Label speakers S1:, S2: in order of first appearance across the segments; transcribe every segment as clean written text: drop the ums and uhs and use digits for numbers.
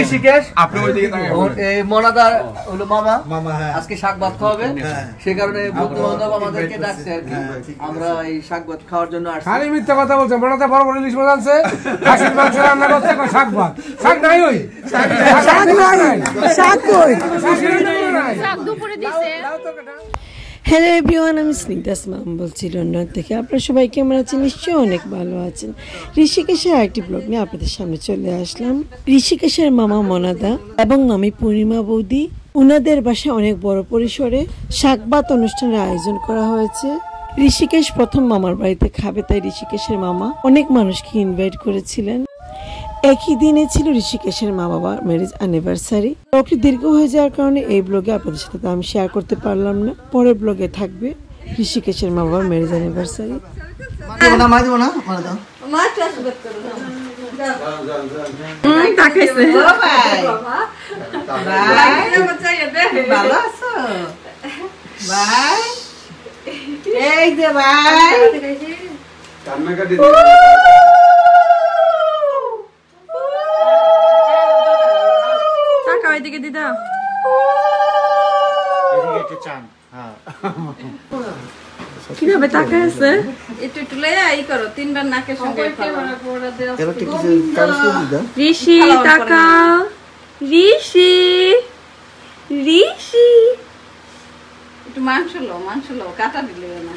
S1: ঋষিকেশ আপনি ওইদিকে মনাদার হলো মামা আজকে শাক ভাত খাওয়াবে সে কারণে বন্ধু বান্ধব আমাদেরকে ডাকছে আর কি আমরা এই শাক ভাত খাওয়ার জন্য আসছি।
S2: খালি মিথ্যা কথা বলছে, মনাদা বড় বড় ইলিশ মাছ আনছে, খাসির মাংস রান্না করছে, শাক ভাত শাক নাই, ওই শাক কই শাক দুপুরে দিছে।
S3: হ্যালো এভরিওয়ান, আমি স্নিগ্ধা আসমান বলছি লন্ডন থেকে। আপনারা সবাই কেমন আছেন? নিশ্চয়ই অনেক ভালো আছেন। ঋষিকেশের আরেকটি ব্লগ নিয়ে আপনাদের সামনে চলে আসলাম। ঋষিকেশের মামা মনাদা এবং মামি পূর্ণিমা বৌদি, উনাদের বাসায় অনেক বড় পরিসরে শাকভাত অনুষ্ঠানের আয়োজন করা হয়েছে। ঋষিকেশ প্রথম মামার বাড়িতে খাবে, তাই ঋষিকেশের মামা অনেক মানুষকে ইনভাইট করেছিলেন। একই দিনে ছিল ঋষিকেশের মা বাবার ম্যারেজ অ্যানিভার্সারি। ব্লগটি দীর্ঘ হয়ে যাওয়ার কারণে এই ব্লগে আপনাদের সাথে আমি শেয়ার করতে পারলাম না। পরের ব্লগে থাকবে ঋষিকেশের মা বাবার ম্যারেজ অ্যানিভার্সারি।
S4: এদিকে দিদা কিভাবে তাকায় আছে একটু একটু লইয়া ই করো, তিনবার নাকের সঙ্গে ঋষি তাকাও, ঋষি ঋষি একটু মাংস লো কাটা দিলে না।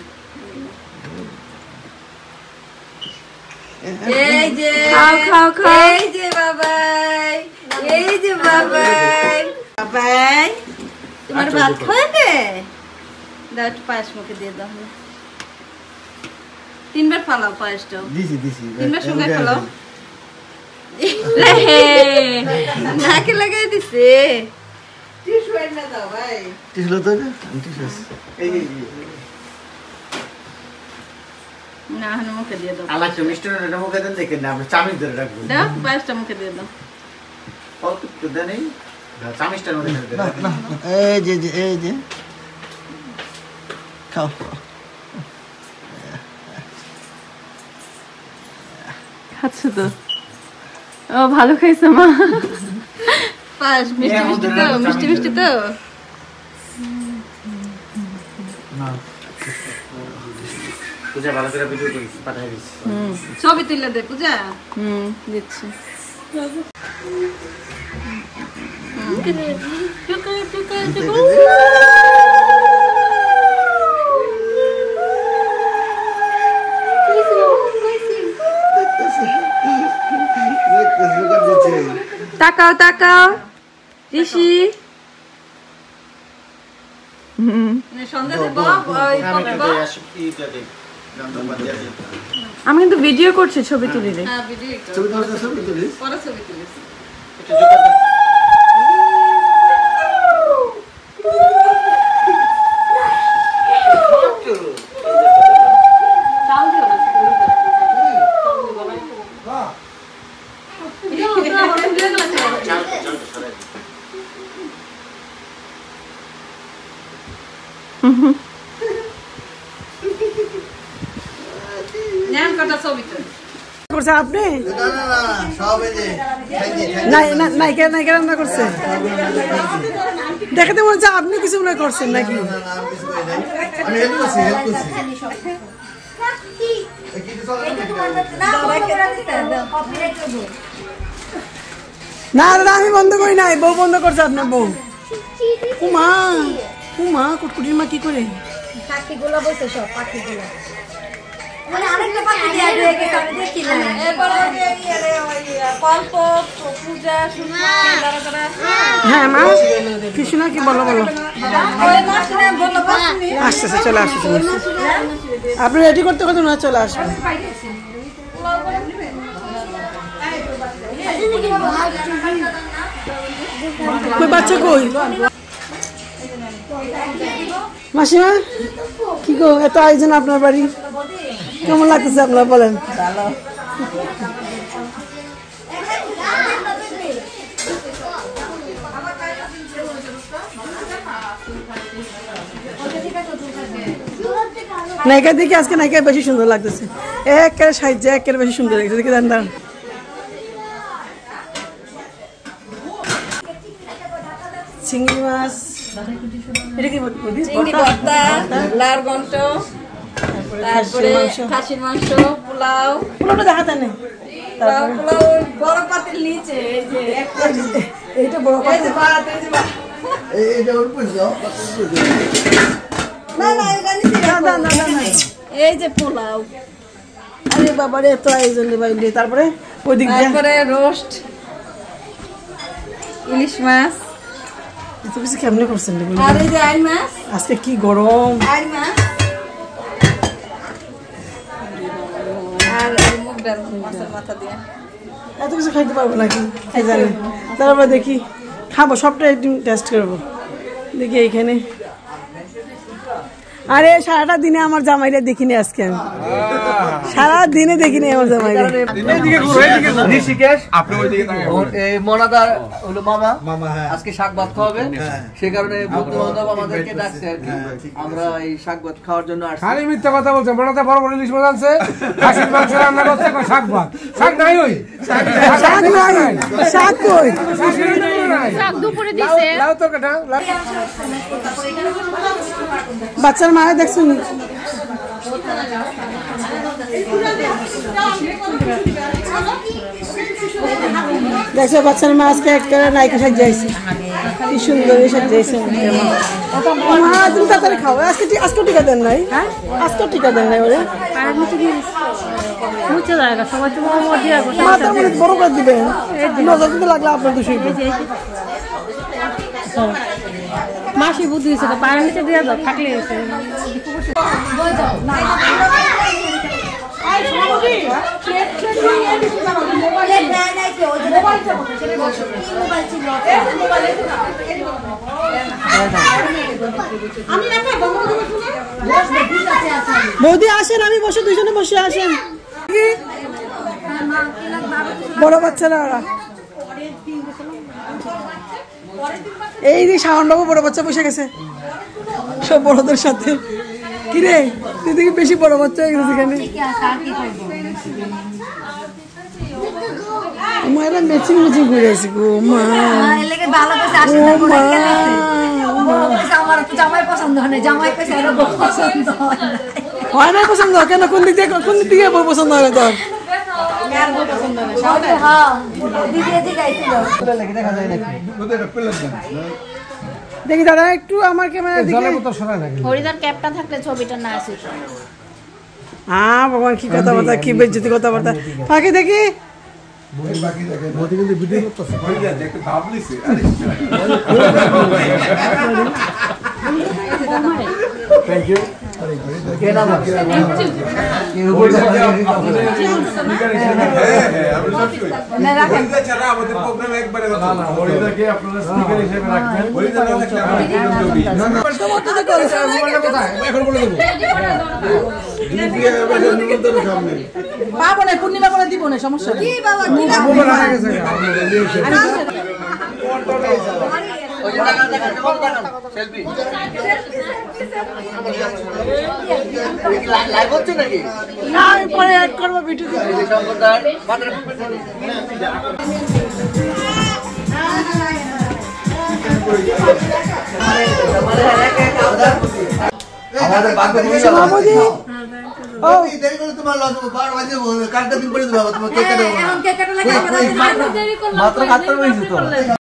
S4: এই যে খাও খাও খাও, এই যে বাবাই, এই যে বাবাই, বাবাই তোমার ভাত খাওয়াবে দাও, একটু পায়েস মুখে দিয়ে দাও। তিনবার ফালাও পায়েসটা, তিনবার সঙ্গে ফালাও। নাকে লাগাই দিছে টিস্যু এনে দাও ভাই, টিস্যু তো না টিস্যু না হন মুখে দিয়ে দাও। আলা মিষ্টিটা মুখে দেন, দেখেন না আমরা চামচ ধরে রাখবো, দাও পায়েসটা মুখে দিয়ে দাও। কত তো দেনই চামচটার মধ্যে দাও না। এই যে খাও খাচ্ছো তো? ও ভালো খাইছো মা, পায়েস মিষ্টি মিষ্টি তো, মিষ্টি মিষ্টি তো না। পূজা ভালো করে ভিডিও করিস, পাঠাই দিস। ছবি তুলে দে পূজা। দিচ্ছি। তাকাও তাকাও ঋষি, আমি কিন্তু ভিডিও করছি, ছবি তুলি রে। আপনি নাইকা রান্না করছেন, দেখাতে মনে হচ্ছে আপনি কিছু মনে করছেন নাকি? না দাদা আমি বন্ধ করি নাই, বউ বন্ধ করছে। আপনার বউ উমা উমা কুটকুটির মা কি করে পাখিগুলো বসে, সব পাখিগুলো হ্যাঁ মা কিছু না, কি বলো বলো। আসতেছে, চলে আসতেছে। আপনি রেডি করতে কত না চলে আসবেন। কই বাচ্চা কই? মাসিমা কি গো, এত আয়োজন আপনার বাড়ি, কেমন লাগতেছে আপনার বলেন? নায়িকা দেখি আজকে নায়িকা বেশি সুন্দর লাগতেছে, একেবারে সাহায্য একেবারে বেশি সুন্দর লাগছে। দেখি দাঁড়ান
S3: চিংড়ি মাছ, এটা কি
S4: চিংড়ি ভর্তা, লাউর ঘন্ট, তারপরে খাসির মাংস, পোলাও।
S3: পোলাওটা দেখাতে নেই,
S4: পোলাও বড় পাতিল নিচে, এই যে
S3: এইটা বড় পাতিল,
S1: এইটা ওর পয়সা
S4: না না এটা নিচে না, এই যে পোলাও।
S3: আরে বাবা রে, এত আয়োজন রে বাইরে। তারপরে ওইদিক দিয়ে
S4: তারপরে রোস্ট, ইলিশ মাছ,
S3: এত কিছু কেমনে করছেন রে?
S4: আর এই যে আইল মাছ,
S3: আজকে কি গরম।
S4: আইল মাছ আর মুগ ডাল মাছের মাথা দিয়ে।
S3: এত কিছু খাইতে পারবো নাকি কে জানে। তারপরে দেখি খাবো, সবটা একটু টেস্ট করবো। দেখি এইখানে, আরে সারাটা দিনে আমার জামাইরা দেখিনি আজকে, আমি সারা দিনে দেখিনি আমার জামাইরা।
S1: ঋষিকেশ মনাদার হলো মামা আজকে শাক ভাত খাওয়াবে, সে কারণে বন্ধু বান্ধব আমাদেরকে ডাকছে আর কি। আমরা এই শাক ভাত খাওয়ার জন্য আসছি।
S2: খালি মিথ্যা কথা বলছে। মনাদা বড় বড় ইলিশ মাছ আনছে, খাসির মাংস রান্না করছে, শাক ভাত। শাক নাই, ওই
S3: শাক নাই, শাক কই?
S5: শাক দুপুরে দিছে।
S2: লাউ তো কাটা।
S3: বাচ্চার মায়ের দেখছুন, দেখছো বাচ্চার মা আজকে একটা নায়িকা সাজিয়েছে, কি সুন্দর সাজিয়েছে। মা তুমি তাড়াতাড়ি খাও, আজকে টিকা দেন নাই? আজকে টিকা দেন নাই? ওরে মাথা বড় করে দিবেন, নজর কিন্তু লাগলে আপনার দোষ।
S5: মাসি বুদ্ধি হয়েছে, পায়ের নিচে দিয়ে দাও, থাকলে
S3: বৌদি আসেন, আমি বসে, দুইজনে বসে আসেন। বড় বাচ্চারা ওরা, এই যে শাওনবাবু বড় বাচ্চা বসে গেছে সব বড়দের সাথে। কিরে তুই দেখি বেশি বড় বাচ্চা হয়ে গেছে এখানে। মায়েরা মেচিং মেচিং ঘুরে আসি গো মা। হয় না পছন্দ কেন? কোন দিক দিয়ে বউ পছন্দ হয় তোর? দেখি দাদা একটু আমার ক্যামেরা দিকে।
S5: হরিদার ক্যাপটা থাকলে ছবিটা না আসে।
S3: হ্যাঁ ভগবান, কি কথাবার্তা, কি বেজ্জতি কথাবার্তা। ফাঁকি দেখি পাবো না, পূর্ণিমা করে দিব না, সমস্যা নেই।
S1: লাইভ হচ্ছে নাকি?
S3: না আমি পরে অ্যাড করবো ভিডিও।
S1: আমাদের মাত্র 7 বাজে তো।